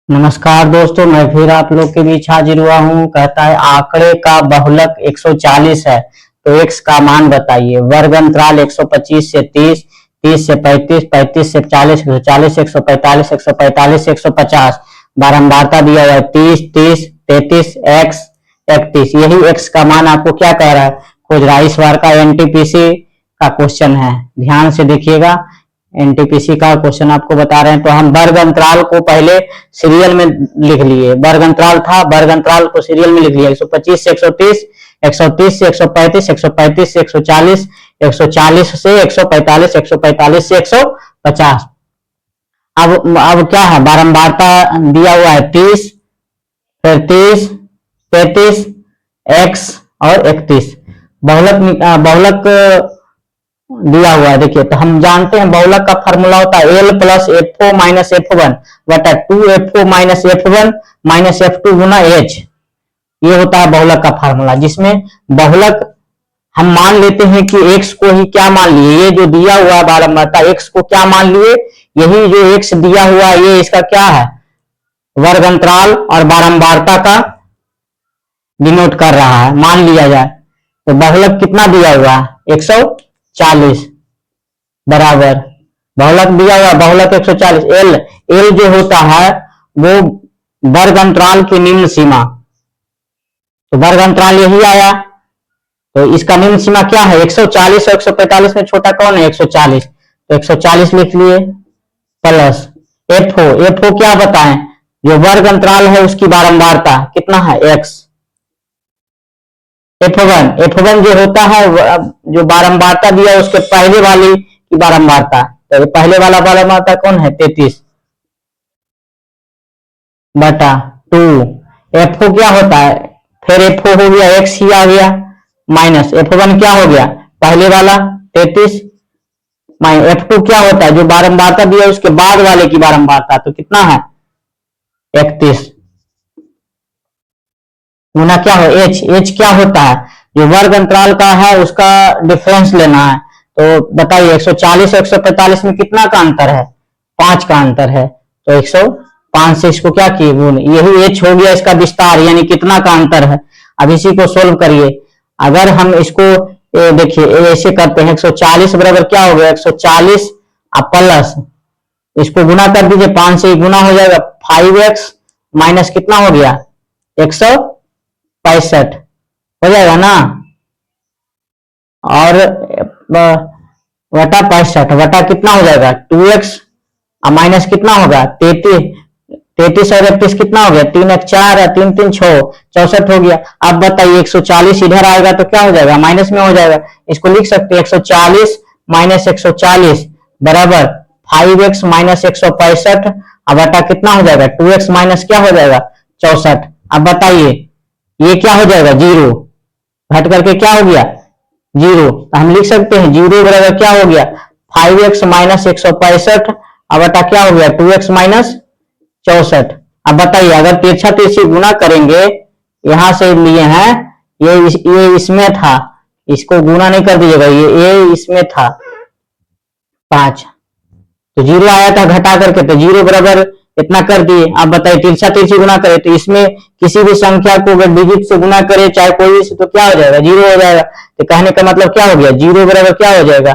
नमस्कार दोस्तों, मैं फिर आप लोग के बीच हाजिर हुआ हूँ। कहता है आंकड़े का बहुलक 140 है तो x का मान बताइए। वर्ग अंतराल 125 से 30, 30 से 35, 35 से 40, 140 से 145, 145 से 150। बारंबारता दिया हुआ है 30, 30, 33, x 31। यही x का मान आपको क्या कह रहा है, खोज रहा है। इस बार का एनटीपीसी का क्वेश्चन है, ध्यान से देखिएगा। एनटीपीसी का क्वेश्चन आपको बता रहे हैं। तो हम वर्ग अंतराल को पहले सीरियल में लिख लिए। वर्ग अंतराल था, वर्ग अंतराल को सीरियल में लिख लिया। 125 से 130, 130 से 135, 135 से 140, 140 से 145, 145 से 150। अब क्या है, बारंबारता दिया हुआ है 30, फिर 30, 33, x और 31। बहुलक दिया हुआ है। देखिए, तो हम जानते हैं बहुलक का फॉर्मूला होता है L plus F0 minus F1 बटा 2F0 minus F1 minus F2 गुना H। ये होता है बहुलक का फॉर्मूला, जिसमें बहुलक हम मान लेते हैं कि x को ही क्या मान लिए, ये जो दिया हुआ है बारंबारता x को क्या मान लिए, यही जो x दिया हुआ है ये इसका क्या है, वर्ग अंतराल और बारंबारता का डिनोट कर रहा है, मान लिया जाए। तो बहुलक कितना दिया हुआ है 140 बराबर बहुलक दिया हुआ, बहुलक 140। एल जो होता है वो वर्ग अंतराल की निम्न सीमा, तो वर्ग अंतराल यही आया। तो इसका निम्न सीमा क्या है 140 और 145 में छोटा कौन है 140, तो 140 लिख लिए प्लस एफओ क्या बताएं, जो वर्ग अंतराल है उसकी बारंबारता कितना है x। F1 जो होता है जो बारंबारता दिया उसके पहले वाली की बारंबारता, तो पहले वाला बारंबारता कौन है 33 बटा 2। F क्या होता है, फिर F हो गया x ही आ गया माइनस F1 क्या हो गया पहले वाला 33 माइनस F2 क्या होता है जो बारंबारता दिया उसके बाद वाले की बारंबारता, तो कितना है 31 गुना क्या हो h क्या होता है जो वर्ग अंतराल का है उसका डिफरेंस लेना है। तो बताइए 140 और 145 में कितना का अंतर है, 5 का अंतर है। तो 105 से इसको क्या किए गुण, यही h हो गया इसका विस्तार, यानी कितना का अंतर है। अब इसी को सोल्व करिए। अगर हम इसको देखिए ऐसे करते हैं 140 बराबर क्या हो गया 140 प्लस इसको गुना कर दीजिए, 5 से गुना हो जाएगा 5x माइनस कितना हो गया 165 हो जाएगा ना, और वटा 65 वटा कितना हो जाएगा 2x माइनस कितना होगा 33 और 31 कितना हो गया 3 1 4 3 3 6 64 हो गया। अब बताइए 140 इधर आएगा तो क्या हो जाएगा माइनस में हो जाएगा, इसको लिख सकते हैं 140 माइनस 140 बराबर 5x माइनस 165 अब बटा कितना हो जाएगा 2x माइनस क्या हो जाएगा 64। अब बताइए ये क्या हो जाएगा जीरो, घट करके क्या हो गया जीरो, तो हम लिख सकते हैं जीरो बराबर क्या हो गया 5x माइनस 165 अब बटा क्या हो गया 2x माइनस 64। अब बताइए अगर तिरछा तिरछी गुना करेंगे, यहां से लिए हैं ये इसमें था, इसको गुना नहीं कर दीजिएगा, ये इसमें था 5 तो जीरो आया था घटा करके, तो जीरो बराबर इतना कर दिए। अब बताइए तिरछा तिरछी गुना करे तो इसमें किसी भी संख्या को अगर डिजिट से गुना करे चाहे कोई भी, तो क्या हो जाएगा जीरो हो जाएगा। तो कहने का मतलब क्या हो गया जीरो बराबर क्या हो जाएगा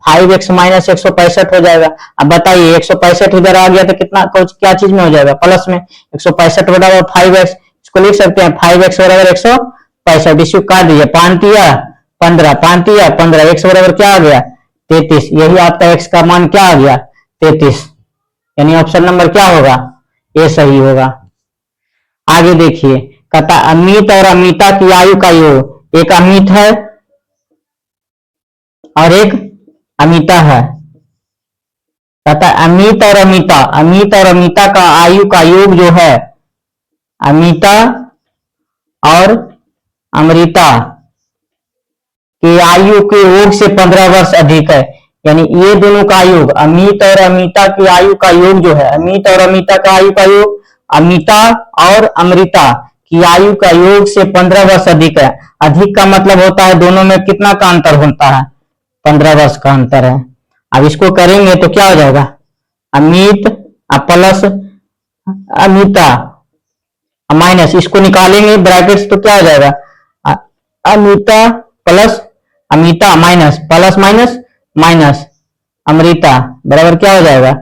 5x माइनस 165 हो जाएगा। अब बताइए 165 इधर आ गया तो कितना क्या चीज में हो जाएगा प्लस में 165 बराबर 5x, इसको लिख सकते हैं 5x बराबर 165, इसको काट दीजिए 5 15 x बराबर क्या आ गया 33। यही आपका x का मान क्या आ गया 33, यानी ऑप्शन नंबर क्या होगा ये सही होगा। आगे देखिए कहता अमित और अमिता की आयु का योग, एक अमित है और एक अमिता है। कहता अमित और अमिता का आयु का योग जो है अमिता और अमृता की आयु के योग से 15 वर्ष अधिक है, यानी ये दोनों का योग अमित और अमिता की आयु का योग जो है अमित और अमिता का आयु का योग अमिता और अमृता की आयु का योग से 15 वर्ष अधिक है। अधिक का मतलब होता है दोनों में कितना का अंतर होता है 15 वर्ष का अंतर है। अब इसको करेंगे तो क्या हो जाएगा अमित प्लस अमिता माइनस, इसको निकालेंगे ब्रैकेट्स तो क्या हो जाएगा, Amita plus Amita minus plus minus minus Amrita बराबर क्या हो जाएगा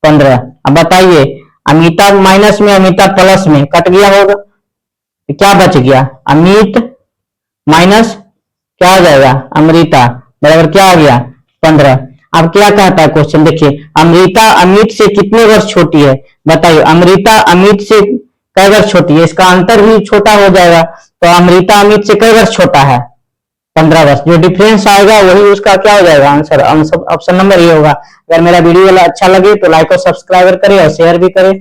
15। अब बताइए अमिता माइनस में अमिता प्लस में कट गया होगा तो क्या बच गया, अमित माइनस क्या हो जाएगा अमृता बराबर क्या आ गया 15। अब क्या कहता है क्वेश्चन, देखिए अमृता अमित से कितने वर्ष छोटी है, बताइए अमृता अमित से कई वर्ष छोटी है, इसका अंतर भी छोटा हो जाएगा, तो अमृता अमित से कई वर्ष छोटा है 15 वर्ष, जो डिफरेंस आएगा वही उसका क्या हो जाएगा आंसर, ऑप्शन नंबर ये होगा। अगर मेरा वीडियो अच्छा लगे तो लाइक और सब्सक्राइब करें और शेयर भी करें।